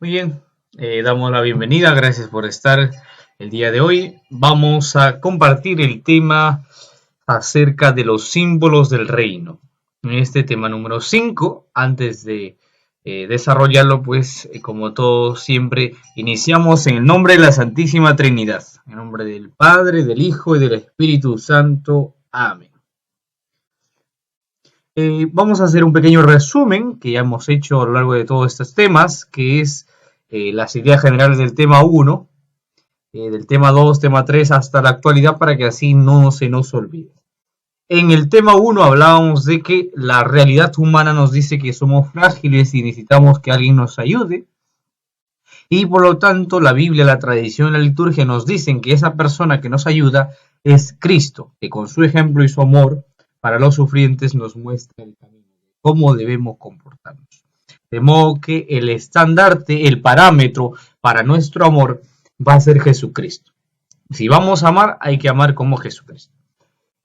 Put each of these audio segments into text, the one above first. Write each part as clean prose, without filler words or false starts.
Muy bien, damos la bienvenida, gracias por estar el día de hoy. Vamos a compartir el tema acerca de los símbolos del reino. En este tema número 5, antes de desarrollarlo, pues como todos siempre, iniciamos en el nombre de la Santísima Trinidad, en nombre del Padre, del Hijo y del Espíritu Santo. Amén. Vamos a hacer un pequeño resumen que ya hemos hecho a lo largo de todos estos temas, que es las ideas generales del tema 1, del tema 2, tema 3 hasta la actualidad para que así no se nos olvide. En el tema 1 hablábamos de que la realidad humana nos dice que somos frágiles y necesitamos que alguien nos ayude. Y por lo tanto la Biblia, la tradición y la liturgia nos dicen que esa persona que nos ayuda es Cristo, que con su ejemplo y su amor para los sufrientes nos muestra el camino de cómo debemos comportarnos. De modo que el estandarte, el parámetro para nuestro amor va a ser Jesucristo. Si vamos a amar, hay que amar como Jesucristo.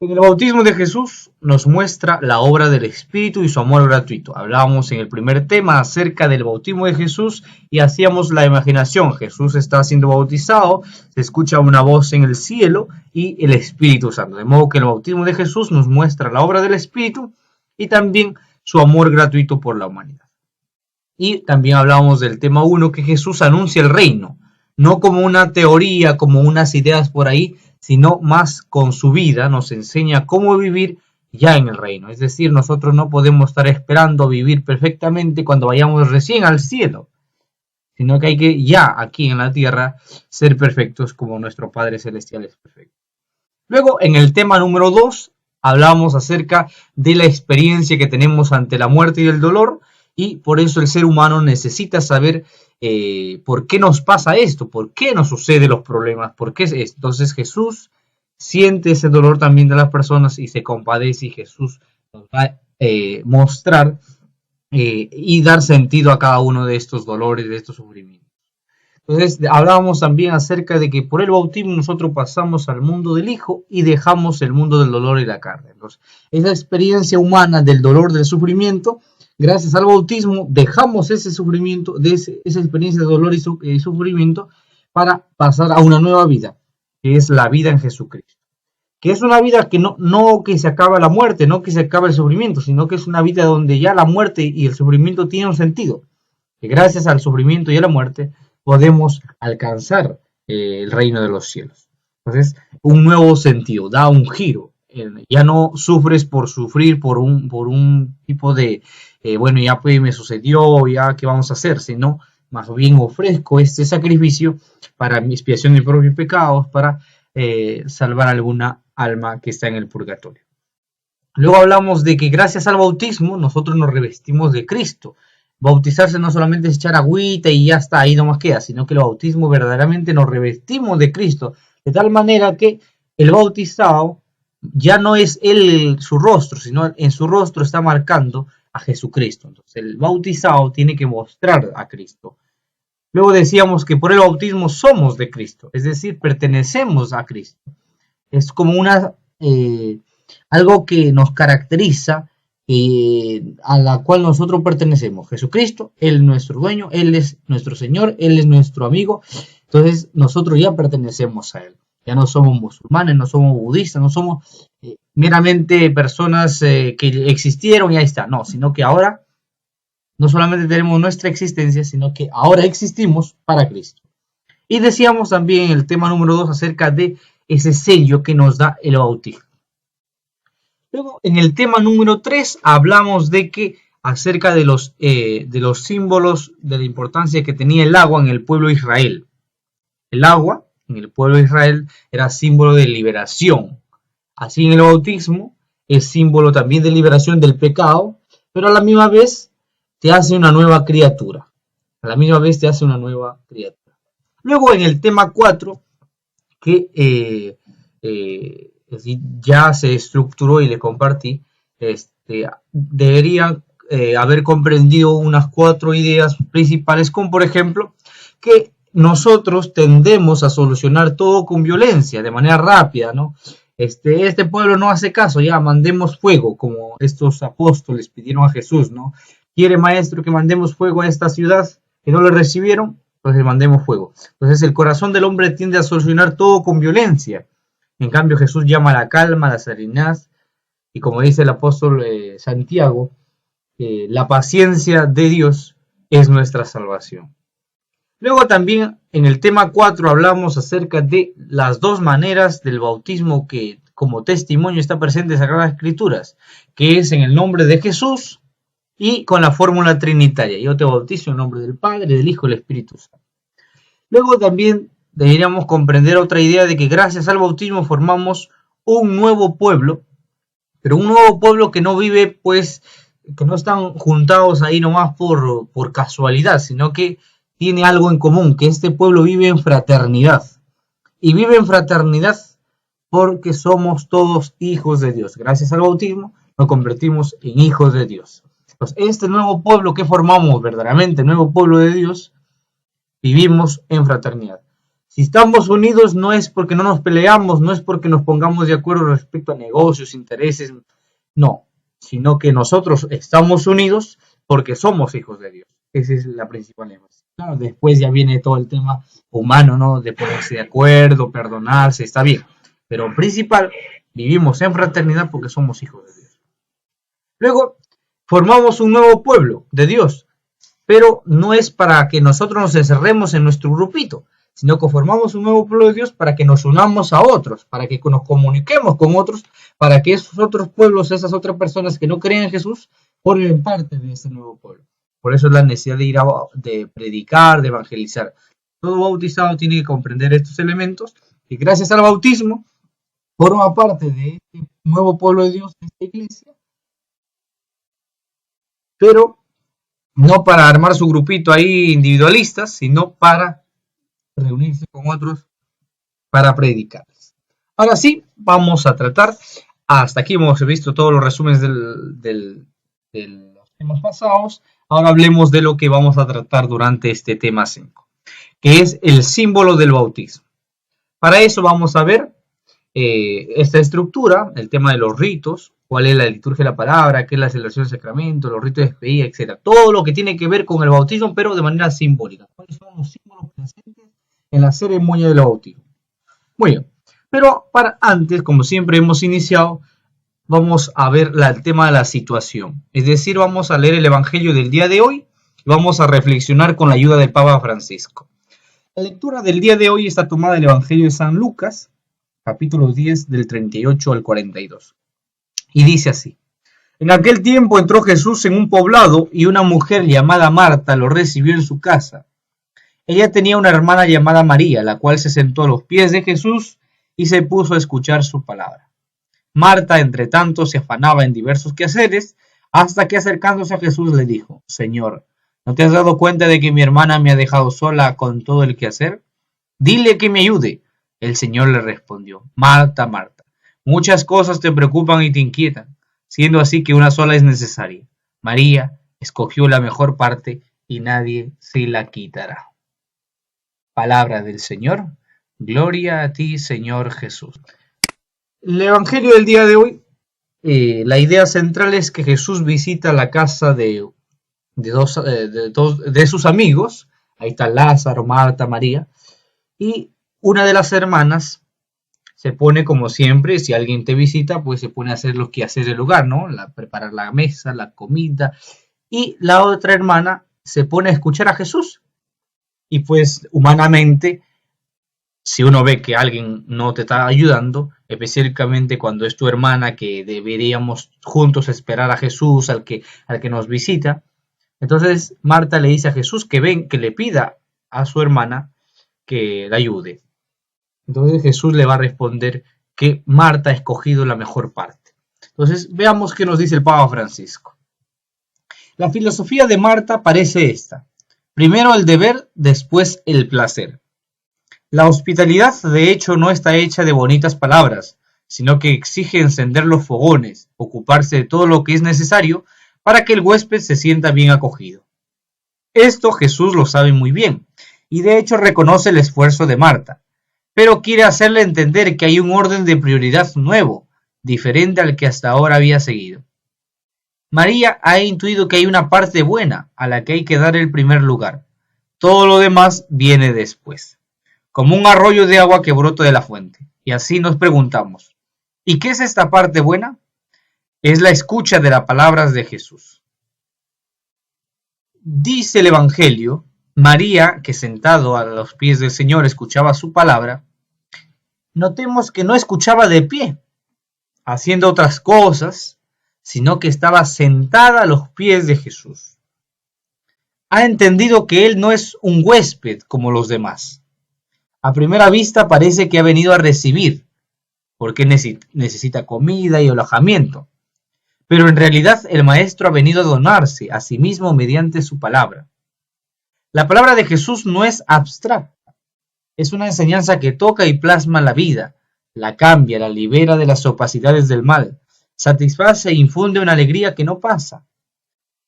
En el bautismo de Jesús nos muestra la obra del Espíritu y su amor gratuito. Hablábamos en el primer tema acerca del bautismo de Jesús y hacíamos la imaginación. Jesús está siendo bautizado, se escucha una voz en el cielo y el Espíritu Santo. De modo que el bautismo de Jesús nos muestra la obra del Espíritu y también su amor gratuito por la humanidad. Y también hablábamos del tema 1, que Jesús anuncia el reino, no como una teoría, como unas ideas por ahí, sino más con su vida nos enseña cómo vivir ya en el reino. Es decir, nosotros no podemos estar esperando vivir perfectamente cuando vayamos recién al cielo, sino que hay que ya aquí en la tierra ser perfectos como nuestro Padre Celestial es perfecto. Luego, en el tema número 2, hablamos acerca de la experiencia que tenemos ante la muerte y el dolor, y por eso el ser humano necesita saber por qué nos pasa esto, por qué nos suceden los problemas, por qué es esto. Entonces Jesús siente ese dolor también de las personas y se compadece, y Jesús nos va a mostrar y dar sentido a cada uno de estos dolores, de estos sufrimientos. Entonces hablábamos también acerca de que por el bautismo nosotros pasamos al mundo del Hijo y dejamos el mundo del dolor y la carne. Entonces, esa experiencia humana del dolor, del sufrimiento, gracias al bautismo dejamos esa experiencia de dolor y sufrimiento para pasar a una nueva vida, que es la vida en Jesucristo. Que es una vida que no que se acaba la muerte, no que se acaba el sufrimiento, sino que es una vida donde ya la muerte y el sufrimiento tienen un sentido. Que gracias al sufrimiento y a la muerte podemos alcanzar el reino de los cielos. Entonces, un nuevo sentido, da un giro. Ya no sufres por sufrir por un tipo de bueno, ya pues me sucedió, ya qué vamos a hacer, sino más bien ofrezco este sacrificio para mi expiación de mis propios pecados, para salvar alguna alma que está en el purgatorio. Luego hablamos de que gracias al bautismo nosotros nos revestimos de Cristo. Bautizarse no solamente es echar agüita y ya está, ahí nomás queda, sino que el bautismo verdaderamente nos revestimos de Cristo, de tal manera que el bautizado ya no es él su rostro, sino en su rostro está marcando a Jesucristo. Entonces el bautizado tiene que mostrar a Cristo. Luego decíamos que por el bautismo somos de Cristo, es decir, pertenecemos a Cristo. Es como algo que nos caracteriza, a la cual nosotros pertenecemos. Jesucristo, Él es nuestro dueño, Él es nuestro Señor, Él es nuestro amigo. Entonces nosotros ya pertenecemos a Él. Ya no somos musulmanes, no somos budistas, no somos meramente personas que existieron y ahí está. No, sino que ahora no solamente tenemos nuestra existencia, sino que ahora existimos para Cristo. Y decíamos también en el tema número 2 acerca de ese sello que nos da el bautismo. Luego, en el tema número 3 hablamos de que acerca de los símbolos, de la importancia que tenía el agua en el pueblo de Israel. El agua en el pueblo de Israel era símbolo de liberación. Así en el bautismo es símbolo también de liberación del pecado, pero a la misma vez te hace una nueva criatura. A la misma vez te hace una nueva criatura. Luego en el tema 4, que ya se estructuró y le compartí, deberían haber comprendido unas 4 ideas principales, como por ejemplo, que nosotros tendemos a solucionar todo con violencia, de manera rápida, ¿no? Este pueblo no hace caso, ya mandemos fuego, como estos apóstoles pidieron a Jesús, ¿no? ¿Quiere, maestro, que mandemos fuego a esta ciudad? que no le recibieron, pues le mandemos fuego. Entonces el corazón del hombre tiende a solucionar todo con violencia. En cambio Jesús llama a la calma, a la serenidad, y como dice el apóstol Santiago, la paciencia de Dios es nuestra salvación. Luego también en el tema 4 hablamos acerca de las dos maneras del bautismo que como testimonio está presente en Sagradas Escrituras, que es en el nombre de Jesús y con la fórmula trinitaria. Yo te bautizo en nombre del Padre, del Hijo y del Espíritu Santo. Luego también deberíamos comprender otra idea de que gracias al bautismo formamos un nuevo pueblo, pero un nuevo pueblo que no vive, pues, que no están juntados ahí nomás por casualidad, sino que tiene algo en común, que este pueblo vive en fraternidad. Y vive en fraternidad porque somos todos hijos de Dios. Gracias al bautismo nos convertimos en hijos de Dios. Entonces, este nuevo pueblo que formamos, verdaderamente el nuevo pueblo de Dios, vivimos en fraternidad. Si estamos unidos no es porque no nos peleamos, no es porque nos pongamos de acuerdo respecto a negocios, intereses, no, sino que nosotros estamos unidos porque somos hijos de Dios. Esa es la principal énfasis. Claro, después ya viene todo el tema humano, ¿no? De ponerse de acuerdo, perdonarse, está bien. Pero principal, vivimos en fraternidad porque somos hijos de Dios. Luego, formamos un nuevo pueblo de Dios, pero no es para que nosotros nos encerremos en nuestro grupito, sino que formamos un nuevo pueblo de Dios para que nos unamos a otros, para que nos comuniquemos con otros, para que esos otros pueblos, esas otras personas que no creen en Jesús, formen parte de ese nuevo pueblo. Por eso es la necesidad de predicar, de evangelizar. Todo bautizado tiene que comprender estos elementos y gracias al bautismo forma parte de este nuevo pueblo de Dios, de esta iglesia, pero no para armar su grupito ahí individualistas, sino para reunirse con otros para predicarles. Ahora sí, vamos a tratar, hasta aquí hemos visto todos los resúmenes de los temas pasados. Ahora hablemos de lo que vamos a tratar durante este tema 5, que es el símbolo del bautismo. Para eso vamos a ver esta estructura, el tema de los ritos, cuál es la liturgia de la palabra, qué es la celebración del sacramento, los ritos de despedida, etc. Todo lo que tiene que ver con el bautismo, pero de manera simbólica. ¿Cuáles son los símbolos presentes en la ceremonia del bautismo? Muy bien, pero para antes, como siempre hemos iniciado, vamos a ver el tema de la situación. Es decir, vamos a leer el Evangelio del día de hoy y vamos a reflexionar con la ayuda del Papa Francisco. La lectura del día de hoy está tomada del Evangelio de San Lucas, capítulo 10, del 38 al 42. Y dice así: En aquel tiempo entró Jesús en un poblado y una mujer llamada Marta lo recibió en su casa. Ella tenía una hermana llamada María, la cual se sentó a los pies de Jesús y se puso a escuchar su palabra. Marta, entre tanto, se afanaba en diversos quehaceres, hasta que acercándose a Jesús le dijo: Señor, ¿no te has dado cuenta de que mi hermana me ha dejado sola con todo el quehacer? Dile que me ayude. El Señor le respondió: Marta, Marta, muchas cosas te preocupan y te inquietan, siendo así que una sola es necesaria. María escogió la mejor parte y nadie se la quitará. Palabra del Señor. Gloria a ti, Señor Jesús. El Evangelio del día de hoy, la idea central es que Jesús visita la casa de sus amigos. Ahí está Lázaro, Marta, María. Y una de las hermanas se pone, como siempre, si alguien te visita, pues se pone a hacer los quehaceres del hogar, ¿no? Preparar la mesa, la comida. Y la otra hermana se pone a escuchar a Jesús. Y pues humanamente, si uno ve que alguien no te está ayudando, específicamente cuando es tu hermana, que deberíamos juntos esperar a Jesús, al que nos visita, entonces Marta le dice a Jesús que le pida a su hermana que la ayude. Entonces Jesús le va a responder que Marta ha escogido la mejor parte. Entonces veamos qué nos dice el Papa Francisco. La filosofía de Marta parece esta: primero el deber, después el placer. La hospitalidad, de hecho, no está hecha de bonitas palabras, sino que exige encender los fogones, ocuparse de todo lo que es necesario para que el huésped se sienta bien acogido. Esto Jesús lo sabe muy bien, y de hecho reconoce el esfuerzo de Marta, pero quiere hacerle entender que hay un orden de prioridad nuevo, diferente al que hasta ahora había seguido. María ha intuido que hay una parte buena a la que hay que dar el primer lugar, Todo lo demás viene después, como un arroyo de agua que brota de la fuente. Y así nos preguntamos, ¿y qué es esta parte buena? Es la escucha de las palabras de Jesús. Dice el Evangelio, María, que sentado a los pies del Señor escuchaba su palabra, notemos que no escuchaba de pie, haciendo otras cosas, sino que estaba sentada a los pies de Jesús. Ha entendido que Él no es un huésped como los demás. A primera vista parece que ha venido a recibir, porque necesita comida y alojamiento. Pero en realidad el Maestro ha venido a donarse a sí mismo mediante su palabra. La palabra de Jesús no es abstracta, es una enseñanza que toca y plasma la vida, la cambia, la libera de las opacidades del mal, satisface e infunde una alegría que no pasa.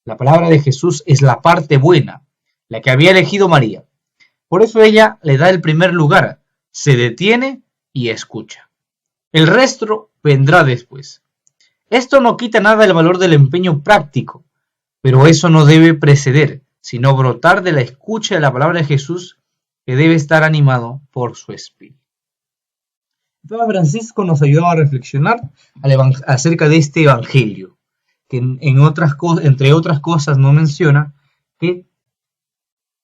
La palabra de Jesús es la parte buena, la que había elegido María. Por eso ella le da el primer lugar, se detiene y escucha. El resto vendrá después. Esto no quita nada el valor del empeño práctico, pero eso no debe preceder, sino brotar de la escucha de la palabra de Jesús, que debe estar animado por su espíritu. El Papa Francisco nos ayudaba a reflexionar acerca de este evangelio, que entre otras cosas nos menciona que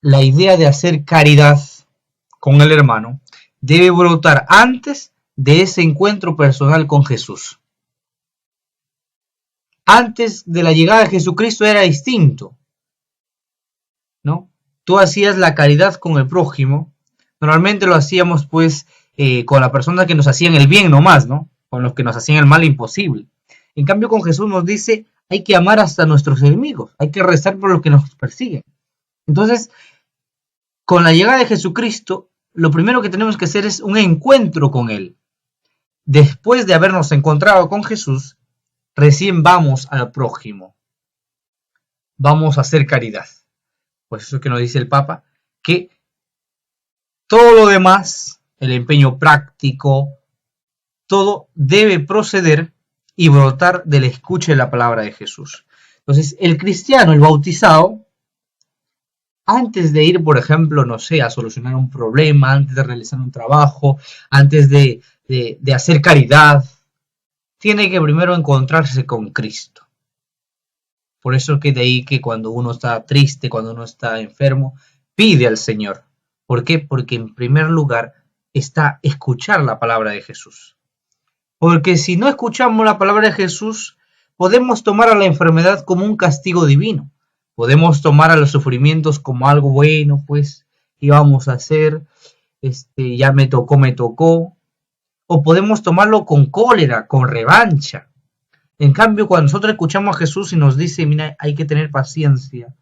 la idea de hacer caridad con el hermano debe brotar antes de ese encuentro personal con Jesús. Antes de la llegada de Jesucristo era distinto, ¿no? Tú hacías la caridad con el prójimo, normalmente lo hacíamos pues con la persona que nos hacían el bien nomás, ¿no? Con los que nos hacían el mal imposible. En cambio con Jesús nos dice, hay que amar hasta nuestros enemigos, hay que rezar por los que nos persiguen. Entonces, con la llegada de Jesucristo, lo primero que tenemos que hacer es un encuentro con Él. Después de habernos encontrado con Jesús, recién vamos al prójimo. Vamos a hacer caridad. Pues eso que nos dice el Papa, que todo lo demás, el empeño práctico, todo debe proceder y brotar de la escucha de la palabra de Jesús. Entonces, el cristiano, el bautizado, antes de ir, por ejemplo, no sé, a solucionar un problema, antes de realizar un trabajo, antes de hacer caridad, tiene que primero encontrarse con Cristo. Por eso que de ahí que cuando uno está triste, cuando uno está enfermo, pide al Señor. ¿Por qué? Porque en primer lugar está escuchar la palabra de Jesús. Porque si no escuchamos la palabra de Jesús, podemos tomar a la enfermedad como un castigo divino. Podemos tomar a los sufrimientos como algo bueno, pues, ¿qué vamos a hacer? Ya me tocó. O podemos tomarlo con cólera, con revancha. En cambio, cuando nosotros escuchamos a Jesús y nos dice, mira, hay que tener paciencia,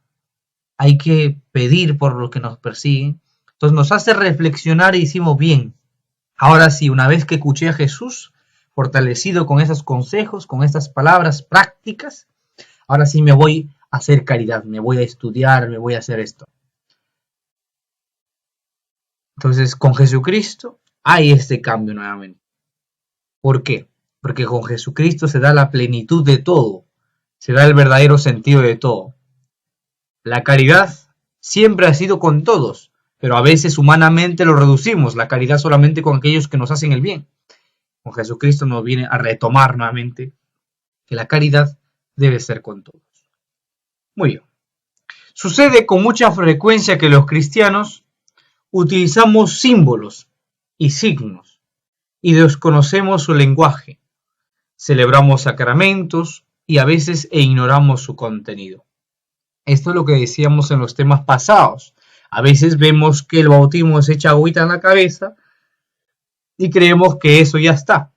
hay que pedir por los que nos persiguen, entonces nos hace reflexionar y decimos, bien, ahora sí, una vez que escuché a Jesús, fortalecido con esos consejos, con estas palabras prácticas, ahora sí me voy a hacer caridad, me voy a estudiar, me voy a hacer esto. Entonces, con Jesucristo hay este cambio nuevamente. ¿Por qué? Porque con Jesucristo se da la plenitud de todo, se da el verdadero sentido de todo. La caridad siempre ha sido con todos, pero a veces humanamente lo reducimos, la caridad solamente con aquellos que nos hacen el bien. Con Jesucristo nos viene a retomar nuevamente que la caridad debe ser con todos. Muy bien. Sucede con mucha frecuencia que los cristianos utilizamos símbolos y signos y desconocemos su lenguaje. Celebramos sacramentos y a veces ignoramos su contenido. Esto es lo que decíamos en los temas pasados. A veces vemos que el bautismo se echa agüita en la cabeza y creemos que eso ya está.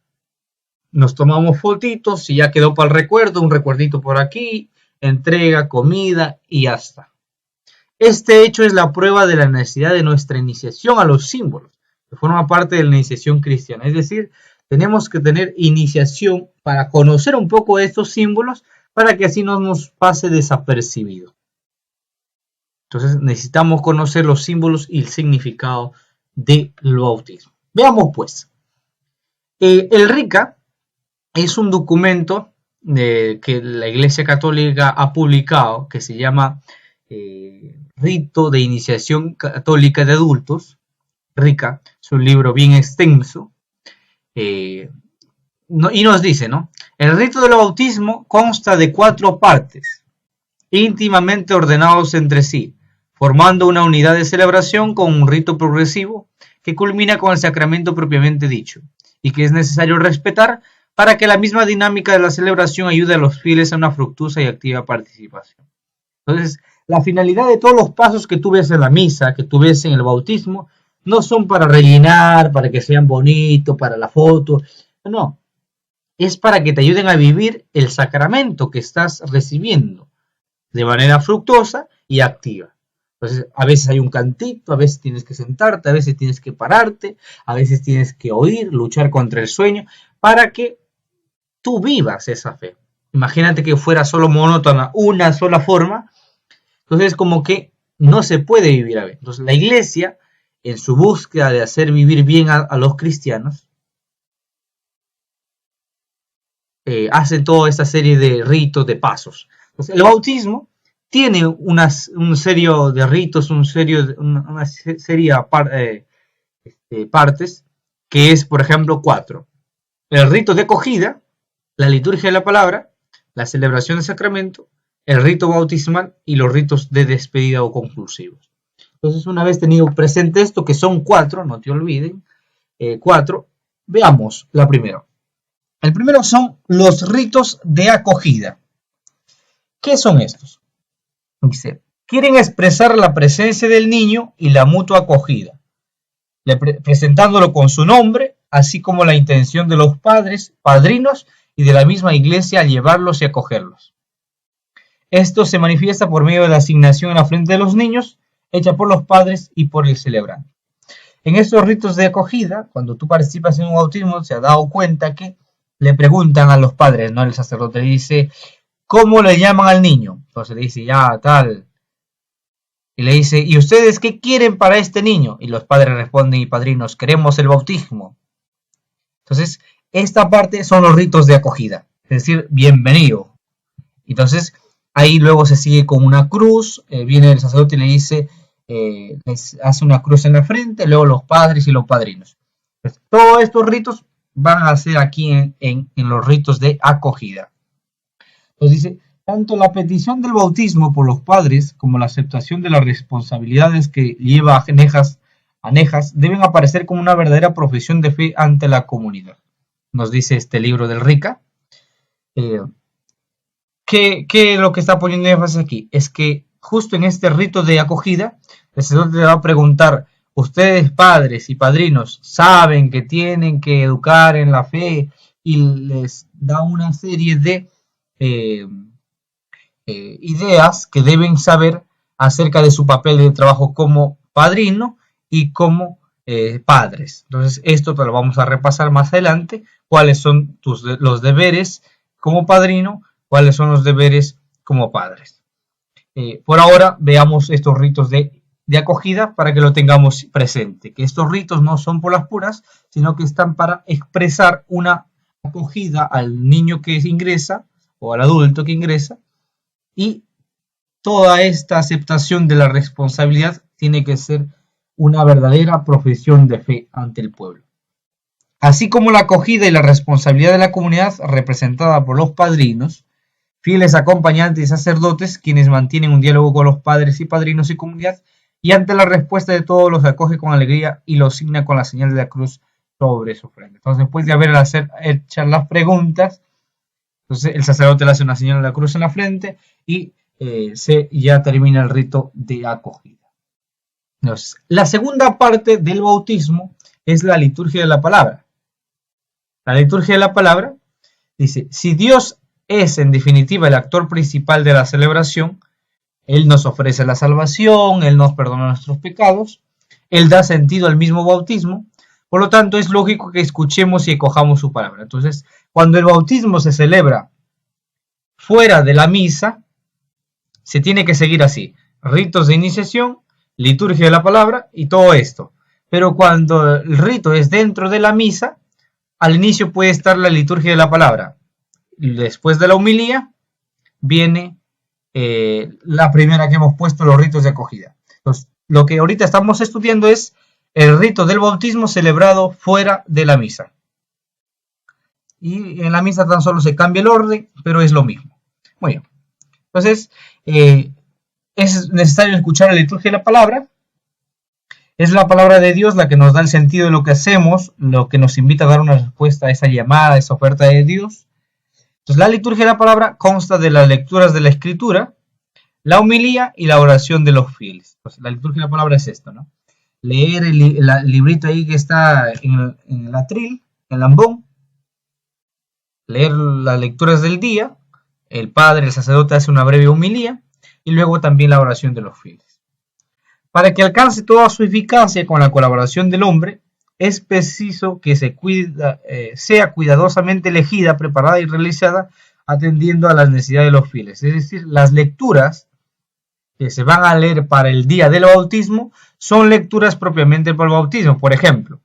Nos tomamos fotitos y ya quedó para el recuerdo, un recuerdito por aquí, entrega, comida y ya está. Este hecho es la prueba de la necesidad de nuestra iniciación a los símbolos, que forma parte de la iniciación cristiana. Es decir, tenemos que tener iniciación para conocer un poco de estos símbolos para que así no nos pase desapercibido. Entonces necesitamos conocer los símbolos y el significado del bautismo. Veamos pues. El RICA es un documento que la Iglesia Católica ha publicado que se llama Rito de Iniciación Católica de Adultos, RICA, es un libro bien extenso, y nos dice, ¿no? El rito del bautismo consta de 4 partes, íntimamente ordenados entre sí, formando una unidad de celebración con un rito progresivo que culmina con el sacramento propiamente dicho, y que es necesario respetar para que la misma dinámica de la celebración ayude a los fieles a una fructuosa y activa participación. Entonces, la finalidad de todos los pasos que tú ves en la misa, que tú ves en el bautismo, no son para rellenar, para que sean bonitos, para la foto, no. Es para que te ayuden a vivir el sacramento que estás recibiendo de manera fructuosa y activa. Entonces, a veces hay un cantito, a veces tienes que sentarte, a veces tienes que pararte, a veces tienes que oír, luchar contra el sueño, para que tú vivas esa fe. Imagínate que fuera solo monótona, una sola forma, entonces como que no se puede vivir a ver. Entonces la iglesia, en su búsqueda de hacer vivir bien a los cristianos, hace toda esta serie de ritos, de pasos. Entonces, el bautismo tiene una serie de ritos, una serie de partes, que es, por ejemplo, 4. El rito de acogida, la liturgia de la palabra, la celebración del sacramento, el rito bautismal y los ritos de despedida o conclusivos. Entonces, una vez tenido presente esto, que son 4, no te olviden, 4, veamos la primera. El primero son los ritos de acogida. ¿Qué son estos? Dice, quieren expresar la presencia del niño y la mutua acogida, presentándolo con su nombre, así como la intención de los padres, padrinos y de la misma iglesia al llevarlos y acogerlos. Esto se manifiesta por medio de la asignación en la frente de los niños, hecha por los padres y por el celebrante. En estos ritos de acogida, cuando tú participas en un bautismo, se ha dado cuenta que le preguntan a los padres, ¿no? El sacerdote le dice, ¿cómo le llaman al niño? Entonces le dice, ya, tal. Y le dice, ¿y ustedes qué quieren para este niño? Y los padres responden, y padrinos, queremos el bautismo. Entonces, esta parte son los ritos de acogida, es decir, bienvenido. Entonces, ahí luego se sigue con una cruz, viene el sacerdote y le dice, les hace una cruz en la frente, luego los padres y los padrinos. Entonces, todos estos ritos van a ser aquí en los ritos de acogida. Entonces dice, tanto la petición del bautismo por los padres como la aceptación de las responsabilidades que lleva anejas deben aparecer como una verdadera profesión de fe ante la comunidad. Nos dice este libro del RICA. ¿Qué es lo que está poniendo énfasis aquí? Es que justo en este rito de acogida, el sacerdote le va a preguntar, ustedes padres y padrinos saben que tienen que educar en la fe, y les da una serie de ideas que deben saber acerca de su papel de trabajo como padrino y como padres. Entonces esto te lo vamos a repasar más adelante, cuáles son los deberes como padrino, cuáles son los deberes como padres. Por ahora veamos estos ritos de acogida para que lo tengamos presente, que estos ritos no son por las puras, sino que están para expresar una acogida al niño que ingresa o al adulto que ingresa, y toda esta aceptación de la responsabilidad tiene que ser una verdadera profesión de fe ante el pueblo. Así como la acogida y la responsabilidad de la comunidad representada por los padrinos, fieles acompañantes y sacerdotes, quienes mantienen un diálogo con los padres y padrinos y comunidad, y ante la respuesta de todos los acoge con alegría y los signa con la señal de la cruz sobre su frente. Entonces, después de haber hecho las preguntas, entonces el sacerdote le hace una señal de la cruz en la frente y ya termina el rito de acogida. Entonces, la segunda parte del bautismo es la liturgia de la palabra. La liturgia de la palabra dice, si Dios es en definitiva el actor principal de la celebración, Él nos ofrece la salvación, Él nos perdona nuestros pecados, Él da sentido al mismo bautismo, por lo tanto es lógico que escuchemos y acojamos su palabra. Entonces, cuando el bautismo se celebra fuera de la misa, se tiene que seguir así, ritos de iniciación, liturgia de la palabra y todo esto. Pero cuando el rito es dentro de la misa, al inicio puede estar la liturgia de la palabra. Después de la homilía viene la primera que hemos puesto, los ritos de acogida. Entonces, lo que ahorita estamos estudiando es el rito del bautismo celebrado fuera de la misa. Y en la misa tan solo se cambia el orden, pero es lo mismo. Muy bien. Entonces, es necesario escuchar la liturgia de la palabra. Es la palabra de Dios la que nos da el sentido de lo que hacemos, lo que nos invita a dar una respuesta a esa llamada, a esa oferta de Dios. Entonces, la liturgia de la palabra consta de las lecturas de la Escritura, la homilía y la oración de los fieles. Entonces, la liturgia de la palabra es esto, ¿no? Leer el librito ahí que está en el atril, en el ambón, leer las lecturas del día, el padre, el sacerdote hace una breve homilía y luego también la oración de los fieles. Para que alcance toda su eficacia con la colaboración del hombre, es preciso que sea cuidadosamente elegida, preparada y realizada atendiendo a las necesidades de los fieles. Es decir, las lecturas que se van a leer para el día del bautismo son lecturas propiamente para el bautismo. Por ejemplo,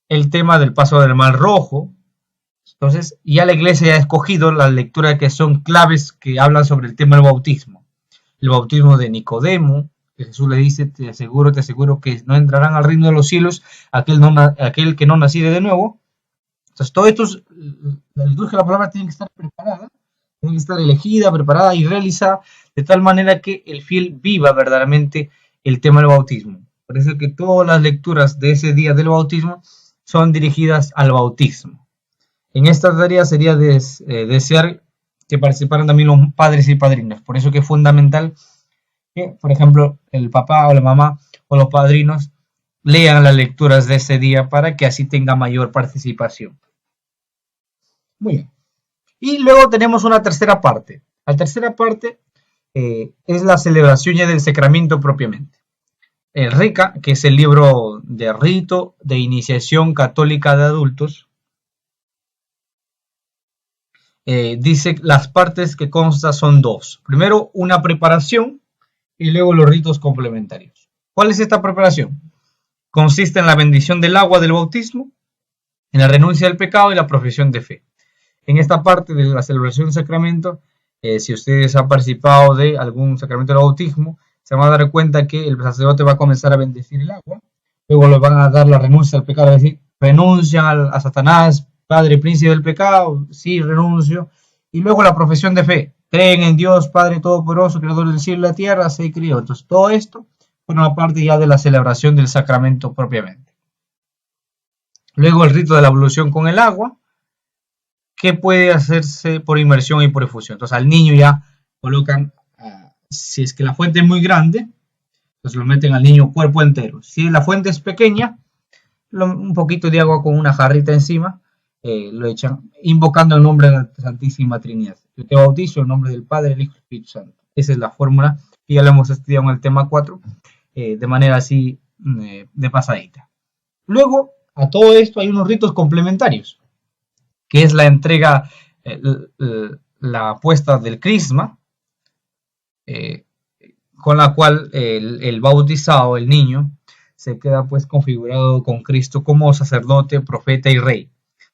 el tema del paso del Mar Rojo. Entonces, ya la iglesia ha escogido las lecturas que son claves que hablan sobre el tema del bautismo. El bautismo de Nicodemo, que Jesús le dice, te aseguro que no entrarán al reino de los cielos aquel que no naciere de nuevo. Entonces, todo esto, la liturgia de la palabra tiene que estar preparada, tiene que estar elegida, preparada y realizada, de tal manera que el fiel viva verdaderamente el tema del bautismo. Por eso que todas las lecturas de ese día del bautismo son dirigidas al bautismo. En esta tarea sería desear que participaran también los padres y padrinos. Por eso que es fundamental que, por ejemplo, el papá o la mamá o los padrinos lean las lecturas de ese día para que así tenga mayor participación. Muy bien. Y luego tenemos una tercera parte. La tercera parte es la celebración ya del sacramento propiamente. El RICA, que es el libro de rito de iniciación católica de adultos, dice las partes que consta son dos. Primero, una preparación y luego los ritos complementarios. ¿Cuál es esta preparación? Consiste en la bendición del agua del bautismo, en la renuncia del pecado y la profesión de fe. En esta parte de la celebración del sacramento, si ustedes han participado de algún sacramento del bautismo, se van a dar cuenta que el sacerdote va a comenzar a bendecir el agua, luego le van a dar la renuncia al pecado, es decir, renuncian a Satanás, Padre, príncipe del pecado, sí, renuncio, y luego la profesión de fe, creen en Dios, Padre Todopoderoso, Creador del cielo y la tierra, se crió. Entonces, todo esto forma parte ya de la celebración del sacramento propiamente. Luego el rito de la ablución con el agua, que puede hacerse por inmersión y por efusión. Entonces, al niño ya colocan, si es que la fuente es muy grande, pues lo meten al niño cuerpo entero. Si la fuente es pequeña, un poquito de agua con una jarrita encima, lo echan invocando el nombre de la Santísima Trinidad. Yo te bautizo en el nombre del Padre, del Hijo y del Espíritu Santo. Esa es la fórmula que ya lo hemos estudiado en el tema 4, de manera así de pasadita. Luego, a todo esto hay unos ritos complementarios, que es la entrega, la puesta del crisma, con la cual el bautizado, el niño, se queda pues configurado con Cristo como sacerdote, profeta y rey.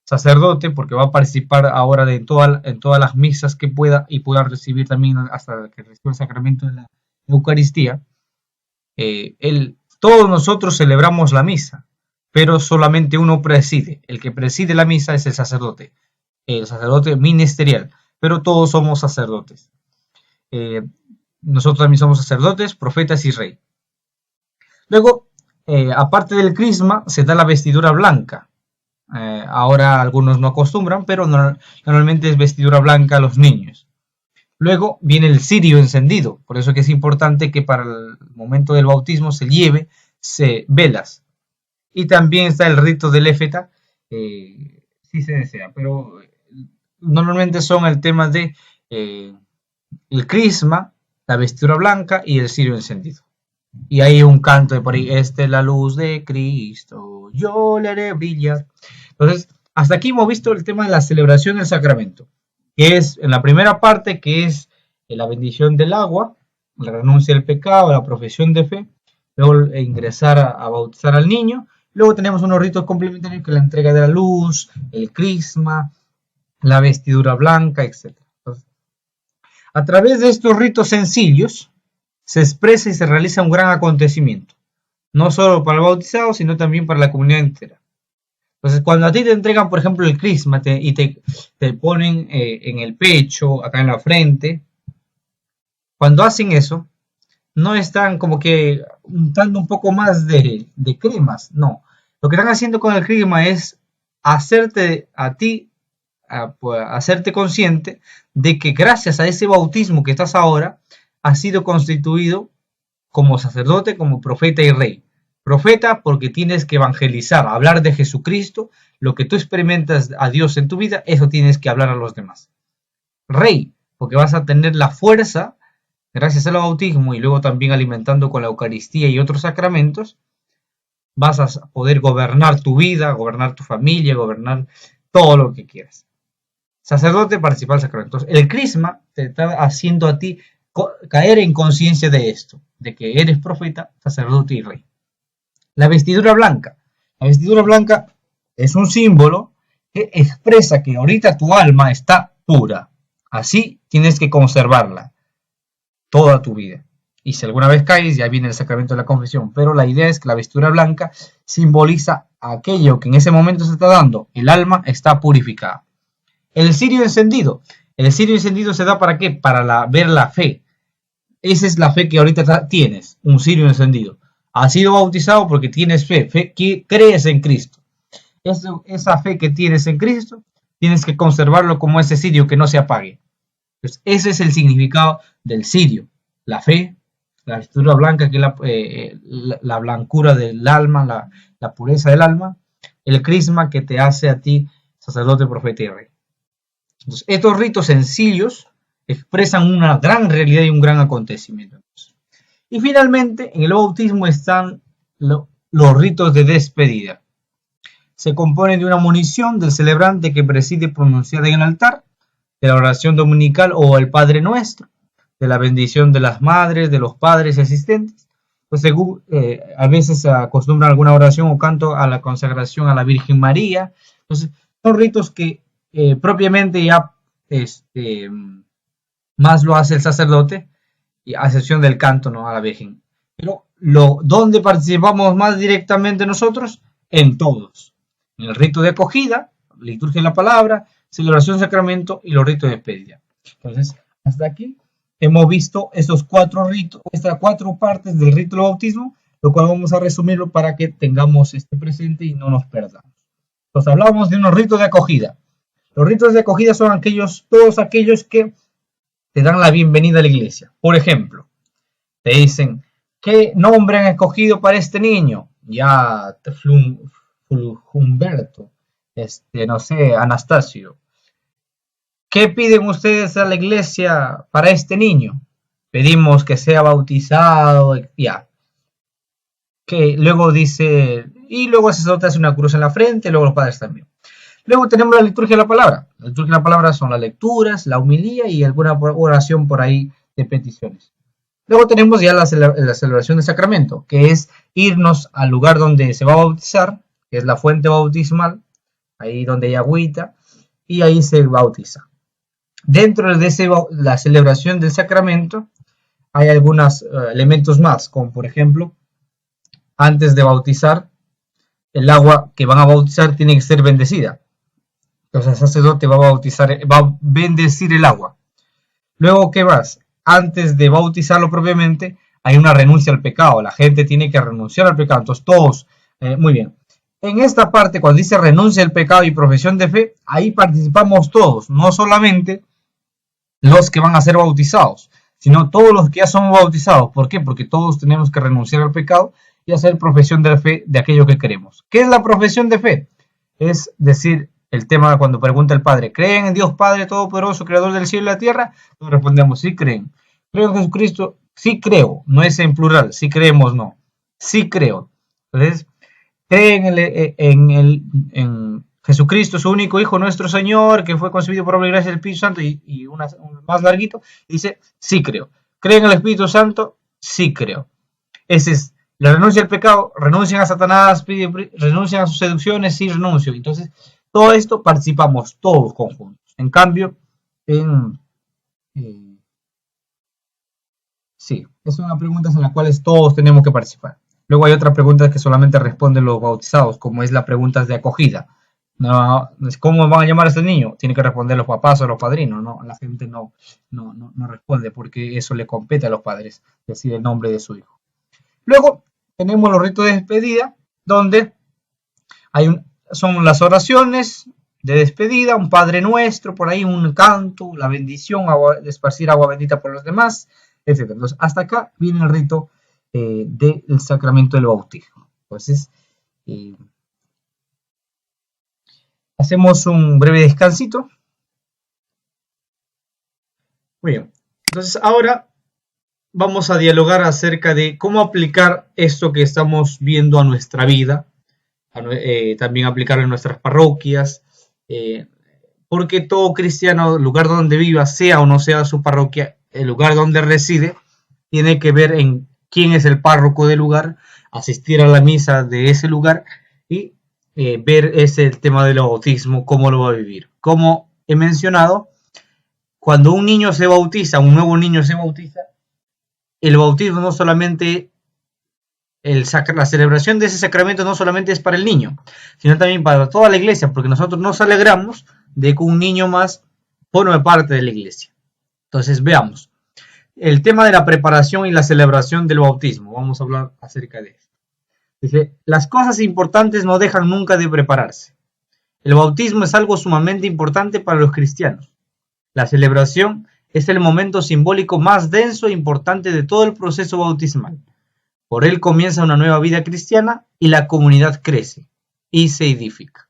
Sacerdote porque va a participar ahora en todas las misas que pueda y pueda recibir también hasta que reciba el sacramento de la Eucaristía. Todos nosotros celebramos la misa, pero solamente uno preside. El que preside la misa es el sacerdote ministerial, pero todos somos sacerdotes. Nosotros también somos sacerdotes, profetas y rey. Luego, aparte del crisma, se da la vestidura blanca. Ahora algunos no acostumbran, pero normalmente es vestidura blanca a los niños. Luego viene el cirio encendido, por eso que es importante que para el momento del bautismo se lleve velas. Y también está el rito del éfeta, si se desea, pero normalmente son el tema de el crisma, la vestidura blanca y el cirio encendido. Y hay un canto de por ahí, esta es la luz de Cristo, yo le haré brillar. Entonces, hasta aquí hemos visto el tema de la celebración del sacramento, que es en la primera parte, que es la bendición del agua, la renuncia del pecado, la profesión de fe, luego ingresar a bautizar al niño. Luego tenemos unos ritos complementarios, que es la entrega de la luz, el crisma, la vestidura blanca, etc. Entonces, A través de estos ritos sencillos se expresa y se realiza un gran acontecimiento, no solo para el bautizado, sino también para la comunidad entera. Entonces, cuando a ti te entregan, por ejemplo, el crisma y te ponen en el pecho, acá en la frente, cuando hacen eso, no están como que untando un poco más de cremas, no. Lo que están haciendo con el crisma es hacerte a ti, hacerte consciente de que gracias a ese bautismo que estás ahora, has sido constituido como sacerdote, como profeta y rey. Profeta porque tienes que evangelizar, hablar de Jesucristo, lo que tú experimentas a Dios en tu vida, eso tienes que hablar a los demás. Rey, porque vas a tener la fuerza, gracias al bautismo y luego también alimentando con la Eucaristía y otros sacramentos, vas a poder gobernar tu vida, gobernar tu familia, gobernar todo lo que quieras. Sacerdote, participar del sacramento. Entonces, el crisma te está haciendo a ti caer en conciencia de esto, de que eres profeta, sacerdote y rey. La vestidura blanca. La vestidura blanca es un símbolo que expresa que ahorita tu alma está pura. Así tienes que conservarla toda tu vida. Y si alguna vez caes, ya viene el sacramento de la confesión. Pero la idea es que la vestidura blanca simboliza aquello que en ese momento se está dando. El alma está purificada. El cirio encendido. El cirio encendido se da ¿para qué? Para ver la fe. Esa es la fe que ahorita tienes, un cirio encendido. Has sido bautizado porque tienes fe que crees en Cristo. Esa fe que tienes en Cristo, tienes que conservarlo como ese cirio que no se apague. Entonces, ese es el significado del cirio. La fe, la vestidura blanca, que es la blancura del alma, la pureza del alma. El crisma que te hace a ti sacerdote, profeta y rey. Entonces, estos ritos sencillos expresan una gran realidad y un gran acontecimiento. Y finalmente, en el bautismo están los ritos de despedida. Se componen de una munición del celebrante que preside pronunciada en el altar, de la oración dominical o el Padre Nuestro, de la bendición de las madres, de los padres y asistentes. Pues según, a veces se acostumbra alguna oración o canto a la consagración a la Virgen María. Entonces, son ritos que propiamente ya más lo hace el sacerdote, y a excepción del canto, ¿no?, a la Virgen. Pero ¿dónde participamos más directamente nosotros? En todos. En el rito de acogida, liturgia de la palabra, celebración de sacramento y los ritos de despedida. Entonces, hasta aquí hemos visto estos 4 ritos, estas 4 partes del rito del bautismo, lo cual vamos a resumirlo para que tengamos presente y no nos perdamos. Entonces, hablamos de unos ritos de acogida. Los ritos de acogida son todos aquellos que te dan la bienvenida a la iglesia. Por ejemplo, te dicen, ¿qué nombre han escogido para este niño? Ya, Humberto, no sé, Anastasio. ¿Qué piden ustedes a la iglesia para este niño? Pedimos que sea bautizado, ya. Que luego dice, y luego el sacerdote hace una cruz en la frente, y luego los padres también. Luego tenemos la liturgia de la palabra. La liturgia de la palabra son las lecturas, la homilía y alguna oración por ahí de peticiones. Luego tenemos ya la celebración del sacramento, que es irnos al lugar donde se va a bautizar, que es la fuente bautismal, ahí donde hay agüita, y ahí se bautiza. Dentro de la celebración del sacramento hay algunos elementos más, como por ejemplo, antes de bautizar, el agua que van a bautizar tiene que ser bendecida. Entonces el sacerdote va a bendecir el agua. Luego, ¿qué más? Antes de bautizarlo propiamente, hay una renuncia al pecado. La gente tiene que renunciar al pecado. Entonces todos, muy bien. En esta parte, cuando dice renuncia al pecado y profesión de fe, ahí participamos todos, no solamente los que van a ser bautizados, sino todos los que ya son bautizados. ¿Por qué? Porque todos tenemos que renunciar al pecado y hacer profesión de fe de aquello que queremos. ¿Qué es la profesión de fe? Es decir, el tema cuando pregunta el Padre, ¿creen en Dios Padre Todopoderoso, Creador del cielo y la tierra? Nosotros respondemos, sí creen. ¿Creo en Jesucristo? Sí creo. No es en plural, sí creemos, no. Sí creo. Entonces, creen en Jesucristo, su único Hijo, nuestro Señor, que fue concebido por obra y gracia del Espíritu Santo, y un más larguito, dice, sí creo. ¿Creen en el Espíritu Santo? Sí creo. Ese es la renuncia al pecado, renuncian a Satanás, renuncian a sus seducciones, sí renuncio. Entonces, todo esto participamos todos conjuntos. En cambio, en Sí, es una pregunta en la cual todos tenemos que participar. Luego hay otras preguntas que solamente responden los bautizados, como es la pregunta de acogida. No, ¿cómo van a llamar a este niño? Tiene que responder los papás o los padrinos, ¿no? La gente no responde porque eso le compete a los padres, decir el nombre de su hijo. Luego tenemos los ritos de despedida, donde son las oraciones de despedida, un Padre Nuestro, por ahí un canto, la bendición, de esparcir agua bendita por los demás, etc. Entonces, hasta acá viene el rito del sacramento del bautismo. Entonces, hacemos un breve descansito. Muy bien. Entonces, ahora vamos a dialogar acerca de cómo aplicar esto que estamos viendo a nuestra vida, también aplicarlo en nuestras parroquias, porque todo cristiano, el lugar donde viva, sea o no sea su parroquia, el lugar donde reside, tiene que ver en quién es el párroco del lugar, asistir a la misa de ese lugar y ver ese tema del bautismo, cómo lo va a vivir. Como he mencionado, cuando un niño se bautiza, un nuevo niño se bautiza, el bautismo no solamente, la celebración de ese sacramento no solamente es para el niño, sino también para toda la iglesia, porque nosotros nos alegramos de que un niño más forme parte de la iglesia. Entonces veamos, el tema de la preparación y la celebración del bautismo, vamos a hablar acerca de esto. Dice, las cosas importantes no dejan nunca de prepararse. El bautismo es algo sumamente importante para los cristianos. La celebración es el momento simbólico más denso e importante de todo el proceso bautismal. Por él comienza una nueva vida cristiana y la comunidad crece y se edifica.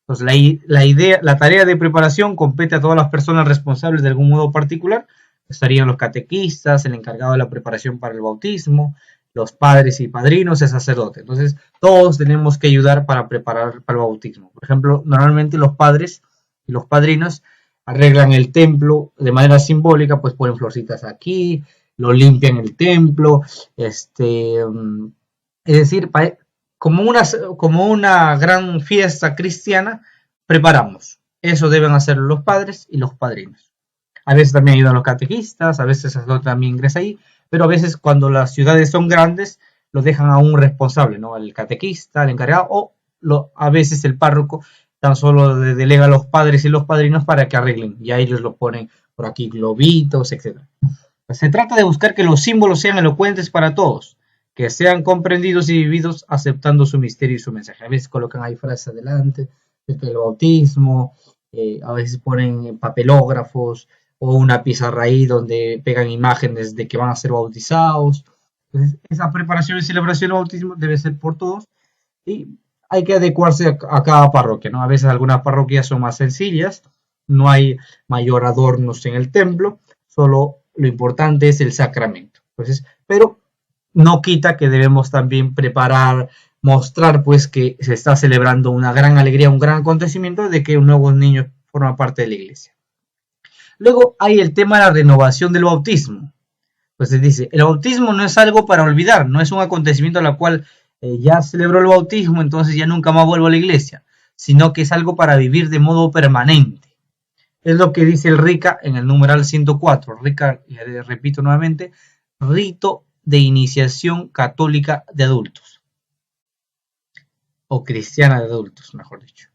Entonces, la tarea de preparación compete a todas las personas responsables de algún modo particular. Estarían los catequistas, el encargado de la preparación para el bautismo, los padres y padrinos, el sacerdote. Entonces, todos tenemos que ayudar para preparar para el bautismo. Por ejemplo, normalmente los padres y los padrinos arreglan el templo de manera simbólica, pues ponen florcitas aquí, lo limpian el templo, es decir, como una gran fiesta cristiana, preparamos. Eso deben hacer los padres y los padrinos. A veces también ayudan los catequistas, a veces el sacerdote también ingresa ahí, pero a veces cuando las ciudades son grandes, lo dejan a un responsable, ¿no? El catequista, el encargado, o a veces el párroco tan solo delega a los padres y los padrinos para que arreglen, y a ellos lo ponen por aquí globitos, etc. Se trata de buscar que los símbolos sean elocuentes para todos, que sean comprendidos y vividos aceptando su misterio y su mensaje. A veces colocan ahí frases adelante, el bautismo, a veces ponen papelógrafos o una pizarra ahí donde pegan imágenes de que van a ser bautizados. Entonces, esa preparación y celebración del bautismo debe ser por todos y hay que adecuarse a cada parroquia, ¿no? A veces algunas parroquias son más sencillas, no hay mayor adornos en el templo, solo lo importante es el sacramento. Entonces, pero no quita que debemos también preparar, mostrar pues que se está celebrando una gran alegría, un gran acontecimiento de que un nuevo niño forma parte de la iglesia. Luego hay el tema de la renovación del bautismo. Pues se dice, el bautismo no es algo para olvidar, no es un acontecimiento a la cual ya celebró el bautismo, entonces ya nunca más vuelvo a la iglesia, sino que es algo para vivir de modo permanente. Es lo que dice el RICA en el numeral 104. RICA, repito nuevamente, Rito de Iniciación Católica de Adultos. O Cristiana de Adultos, mejor dicho.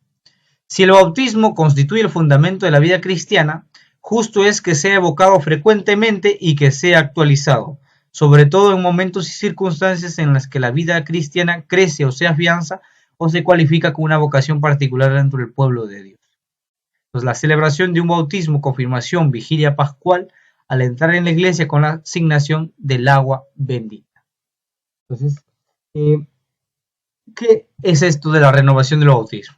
Si el bautismo constituye el fundamento de la vida cristiana, justo es que sea evocado frecuentemente y que sea actualizado, sobre todo en momentos y circunstancias en las que la vida cristiana crece o se afianza o se cualifica con una vocación particular dentro del pueblo de Dios. Pues la celebración de un bautismo, confirmación, vigilia pascual, al entrar en la iglesia con la asignación del agua bendita. Entonces, ¿qué es esto de la renovación del bautismo?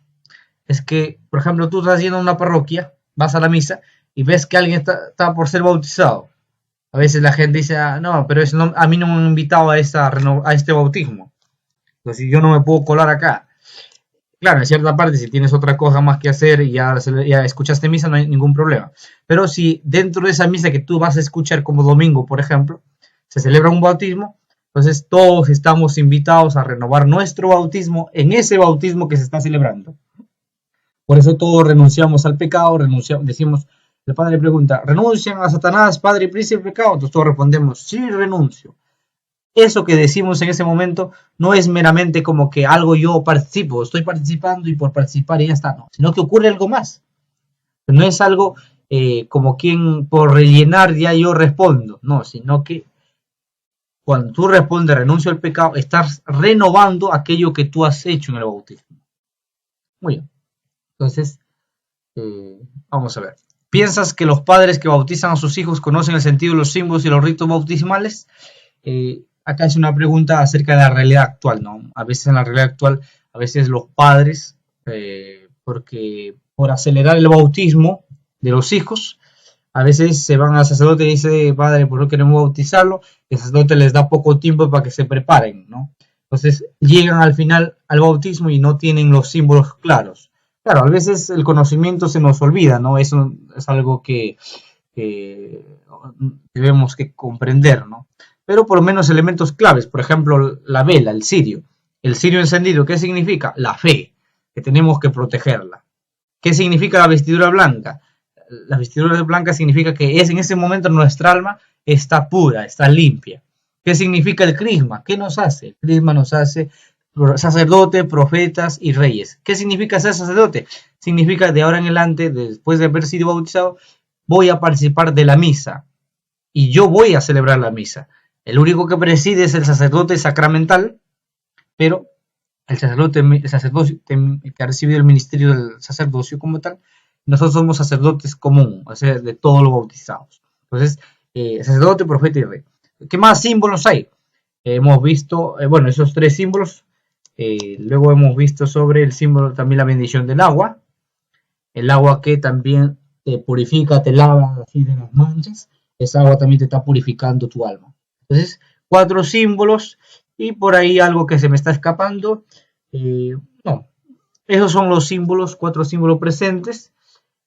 Es que, por ejemplo, tú estás yendo a una parroquia, vas a la misa y ves que alguien está por ser bautizado. A veces la gente dice, no, pero a mí no me han invitado a este bautismo. Entonces yo no me puedo colar acá. Claro, en cierta parte, si tienes otra cosa más que hacer y ya escuchaste misa, no hay ningún problema. Pero si dentro de esa misa que tú vas a escuchar como domingo, por ejemplo, se celebra un bautismo, entonces todos estamos invitados a renovar nuestro bautismo en ese bautismo que se está celebrando. Por eso todos renunciamos al pecado, decimos, el padre pregunta, ¿renuncian a Satanás, padre y príncipe del pecado? Entonces todos respondemos, sí, renuncio. Eso que decimos en ese momento no es meramente como que algo yo participo, estoy participando y por participar y ya está, no, sino que ocurre algo más. No es algo como quien por rellenar ya yo respondo, no, sino que cuando tú respondes renuncio al pecado, estás renovando aquello que tú has hecho en el bautismo. Muy bien. Entonces, vamos a ver. ¿Piensas que los padres que bautizan a sus hijos conocen el sentido de los símbolos y los ritos bautismales? Acá es una pregunta acerca de la realidad actual, ¿no? A veces en la realidad actual, a veces los padres, porque por acelerar el bautismo de los hijos, a veces se van al sacerdote y dice, padre, ¿por qué queremos bautizarlo? Y el sacerdote les da poco tiempo para que se preparen, ¿no? Entonces llegan al final al bautismo y no tienen los símbolos claros. Claro, a veces el conocimiento se nos olvida, ¿no? Eso es algo que debemos que comprender, ¿no? Pero por lo menos elementos claves, por ejemplo, la vela, el cirio encendido, ¿qué significa? La fe, que tenemos que protegerla. ¿Qué significa la vestidura blanca? La vestidura blanca significa que en ese momento nuestra alma está pura, está limpia. ¿Qué significa el crisma? ¿Qué nos hace? El crisma nos hace sacerdote, profetas y reyes. ¿Qué significa ser sacerdote? Significa de ahora en adelante, después de haber sido bautizado, voy a participar de la misa y yo voy a celebrar la misa. El único que preside es el sacerdote sacramental, pero el sacerdote que ha recibido el ministerio del sacerdocio como tal, nosotros somos sacerdotes común, o sea, de todos los bautizados. Entonces, sacerdote, profeta y rey. ¿Qué más símbolos hay? Hemos visto, bueno, esos tres símbolos. Luego hemos visto sobre el símbolo también la bendición del agua. El agua que también te purifica, te lava así de las manchas. Esa agua también te está purificando tu alma. Entonces, 4 símbolos y por ahí algo que se me está escapando. No, esos son los símbolos, 4 símbolos presentes.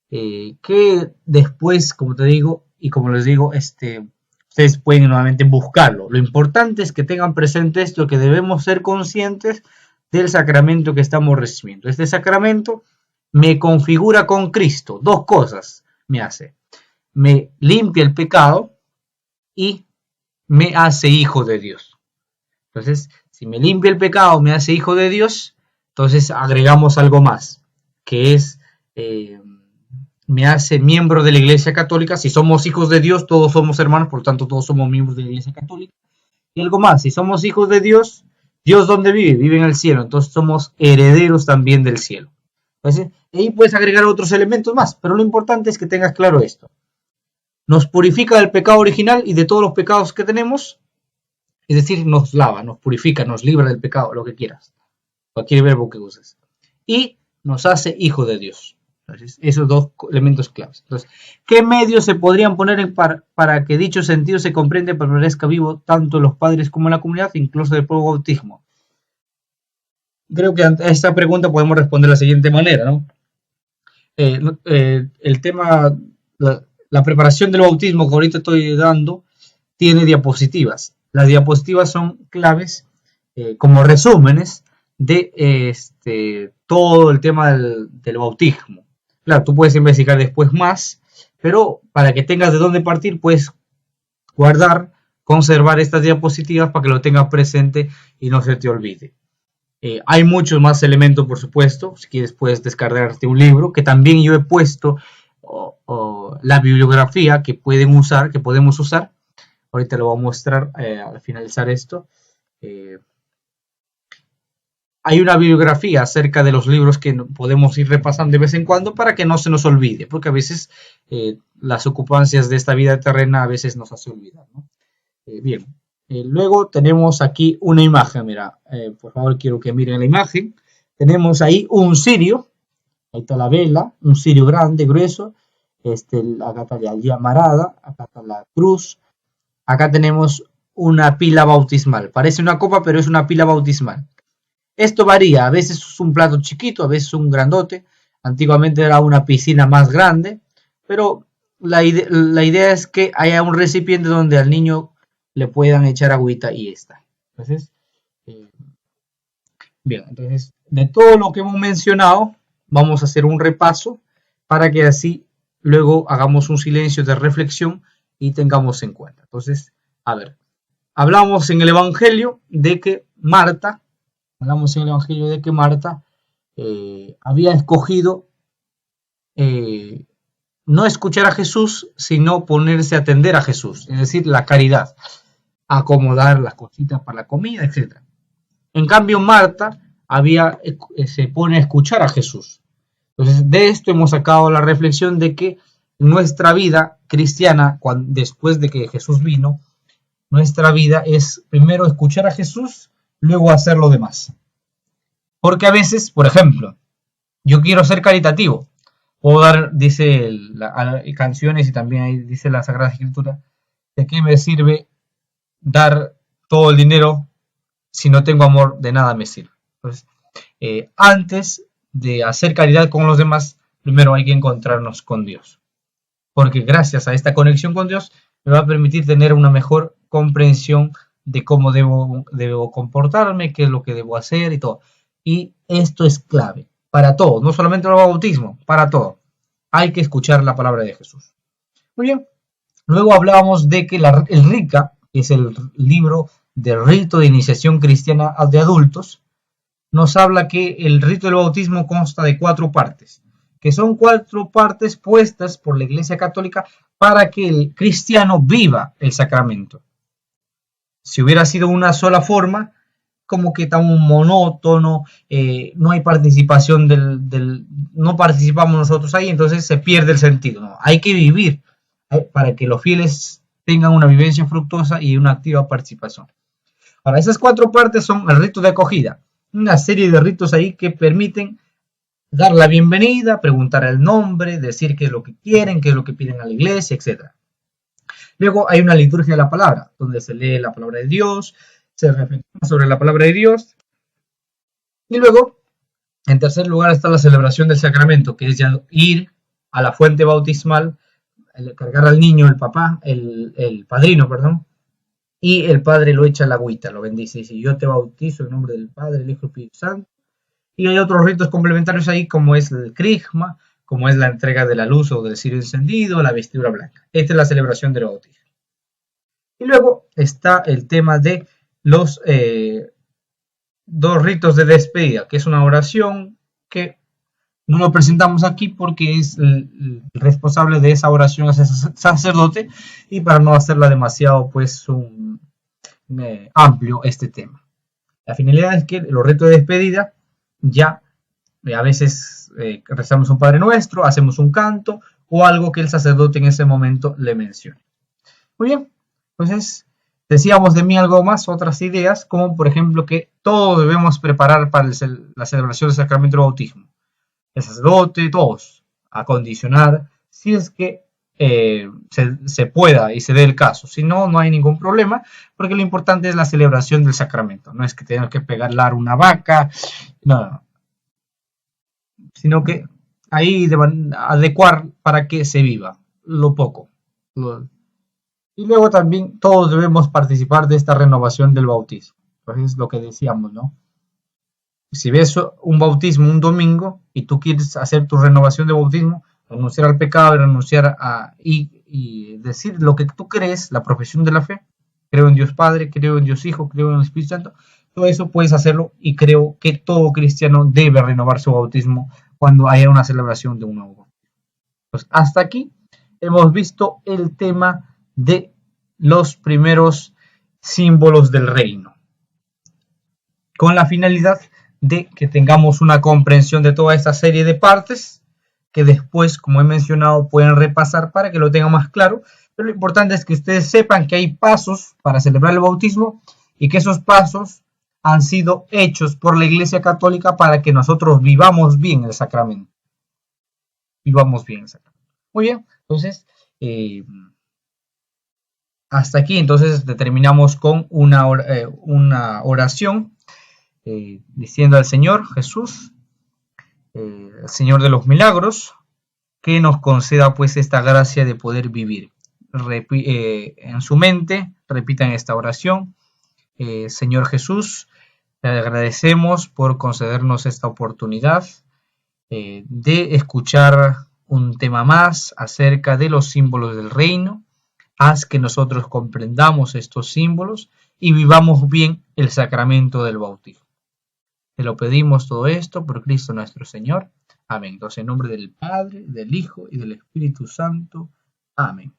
Que después, como te digo, y como les digo, ustedes pueden nuevamente buscarlo. Lo importante es que tengan presente esto, que debemos ser conscientes del sacramento que estamos recibiendo. Este sacramento me configura con Cristo. 2 cosas me hace. Me limpia el pecado y me hace hijo de Dios. Entonces, si me limpia el pecado, me hace hijo de Dios, entonces agregamos algo más, que es, me hace miembro de la Iglesia Católica. Si somos hijos de Dios, todos somos hermanos, por lo tanto todos somos miembros de la Iglesia Católica. Y algo más, si somos hijos de Dios, ¿Dios dónde vive? Vive en el cielo, entonces somos herederos también del cielo. Entonces, ahí puedes agregar otros elementos más, pero lo importante es que tengas claro esto. Nos purifica del pecado original y de todos los pecados que tenemos, es decir, nos lava, nos purifica, nos libra del pecado, lo que quieras, cualquier verbo que uses, y nos hace hijo de Dios. Entonces, esos 2 elementos claves. Entonces, ¿qué medios se podrían poner para que dicho sentido se comprenda y permanezca vivo tanto los padres como la comunidad, incluso del pueblo bautismo? Creo que a esta pregunta podemos responder de la siguiente manera, ¿no? El tema, la preparación del bautismo que ahorita estoy dando, tiene diapositivas. Las diapositivas son claves como resúmenes de todo el tema del bautismo. Claro, tú puedes investigar después más, pero para que tengas de dónde partir, puedes guardar, conservar estas diapositivas para que lo tengas presente y no se te olvide. Hay muchos más elementos, por supuesto. Si quieres, puedes descargarte un libro, que también yo he puesto la bibliografía que podemos usar. Ahorita lo voy a mostrar al finalizar esto. Hay una bibliografía acerca de los libros que podemos ir repasando de vez en cuando para que no se nos olvide, porque a veces las ocupancias de esta vida terrena a veces nos hace olvidar, ¿no? Bien. Luego tenemos aquí una imagen, mira, por favor quiero que miren la imagen. Tenemos ahí un cirio, ahí está la vela, un cirio grande, grueso, acá está la llamarada, acá está la cruz, acá tenemos una pila bautismal. Parece una copa, pero es una pila bautismal. Esto varía, a veces es un plato chiquito, a veces un grandote. Antiguamente era una piscina más grande, pero la idea es que haya un recipiente donde al niño le puedan echar agüita y está. Entonces, bien, entonces de todo lo que hemos mencionado, vamos a hacer un repaso para que así luego hagamos un silencio de reflexión y tengamos en cuenta. Entonces, a ver, hablamos en el Evangelio de que Marta había escogido no escuchar a Jesús, sino ponerse a atender a Jesús, es decir, la caridad, acomodar las cositas para la comida, etc. En cambio, Marta se pone a escuchar a Jesús. Entonces, de esto hemos sacado la reflexión de que nuestra vida cristiana, después de que Jesús vino, nuestra vida es primero escuchar a Jesús, luego hacer lo demás. Porque a veces, por ejemplo, yo quiero ser caritativo, puedo dar, dice canciones y también ahí dice la Sagrada Escritura, ¿de qué me sirve dar todo el dinero si no tengo amor? De nada me sirve. Entonces, antes de hacer caridad con los demás, primero hay que encontrarnos con Dios. Porque gracias a esta conexión con Dios me va a permitir tener una mejor comprensión de cómo debo comportarme, qué es lo que debo hacer y todo. Y esto es clave para todo, no solamente el bautismo, para todo. Hay que escuchar la palabra de Jesús. Muy bien. Luego hablábamos de que el RICA, que es el libro de rito de iniciación cristiana de adultos, nos habla que el rito del bautismo consta de 4 partes, que son 4 partes puestas por la Iglesia Católica para que el cristiano viva el sacramento. Si hubiera sido una sola forma, como que tan monótono, no hay participación no participamos nosotros ahí, entonces se pierde el sentido, ¿no? Hay que vivir para que los fieles tengan una vivencia fructuosa y una activa participación. Ahora, esas 4 partes son el rito de acogida, una serie de ritos ahí que permiten dar la bienvenida, preguntar el nombre, decir qué es lo que quieren, qué es lo que piden a la iglesia, etc. Luego hay una liturgia de la palabra, donde se lee la palabra de Dios, se reflexiona sobre la palabra de Dios. Y luego, en tercer lugar, está la celebración del sacramento, que es ya ir a la fuente bautismal, cargar al niño, el padrino, perdón, y el padre lo echa a la agüita, lo bendice, y dice: yo te bautizo en nombre del Padre, el Hijo y el Espíritu Santo. Y hay otros ritos complementarios ahí, como es el crisma, como es la entrega de la luz o del cirio encendido, la vestidura blanca. Esta es la celebración del bautismo. Y luego está el tema de los 2 ritos de despedida, que es una oración que no lo presentamos aquí porque es el responsable de esa oración es el sacerdote, y para no hacerla demasiado amplio este tema. La finalidad es que los ritos de despedida ya a veces rezamos un Padre Nuestro, hacemos un canto o algo que el sacerdote en ese momento le mencione. Muy bien, entonces decíamos de mí algo más, otras ideas, como por ejemplo que todos debemos preparar para la celebración del sacramento del bautismo. El sacerdote, todos, acondicionar, si es que se pueda y se dé el caso. Si no, no hay ningún problema, porque lo importante es la celebración del sacramento. No es que tengas que pegarle una vaca, no, sino que ahí deben adecuar para que se viva lo poco. Y luego también todos debemos participar de esta renovación del bautismo. Entonces, lo que decíamos, ¿no? Si ves un bautismo un domingo y tú quieres hacer tu renovación de bautismo, renunciar al pecado, renunciar y decir lo que tú crees, la profesión de la fe, creo en Dios Padre, creo en Dios Hijo, creo en el Espíritu Santo, todo eso puedes hacerlo, y creo que todo cristiano debe renovar su bautismo cuando haya una celebración de un nuevo bautismo. Pues hasta aquí hemos visto el tema de los primeros símbolos del reino, con la finalidad de que tengamos una comprensión de toda esta serie de partes que después, como he mencionado, pueden repasar para que lo tengan más claro. Pero lo importante es que ustedes sepan que hay pasos para celebrar el bautismo y que esos pasos han sido hechos por la Iglesia Católica para que nosotros vivamos bien el sacramento. Muy bien, entonces hasta aquí entonces terminamos con una oración diciendo al Señor Jesús, el Señor de los milagros, que nos conceda pues esta gracia de poder vivir. En su mente repitan esta oración: Señor Jesús, te agradecemos por concedernos esta oportunidad de escuchar un tema más acerca de los símbolos del reino. Haz que nosotros comprendamos estos símbolos y vivamos bien el sacramento del bautismo. Te lo pedimos todo esto por Cristo nuestro Señor. Amén. Entonces, en nombre del Padre, del Hijo y del Espíritu Santo. Amén.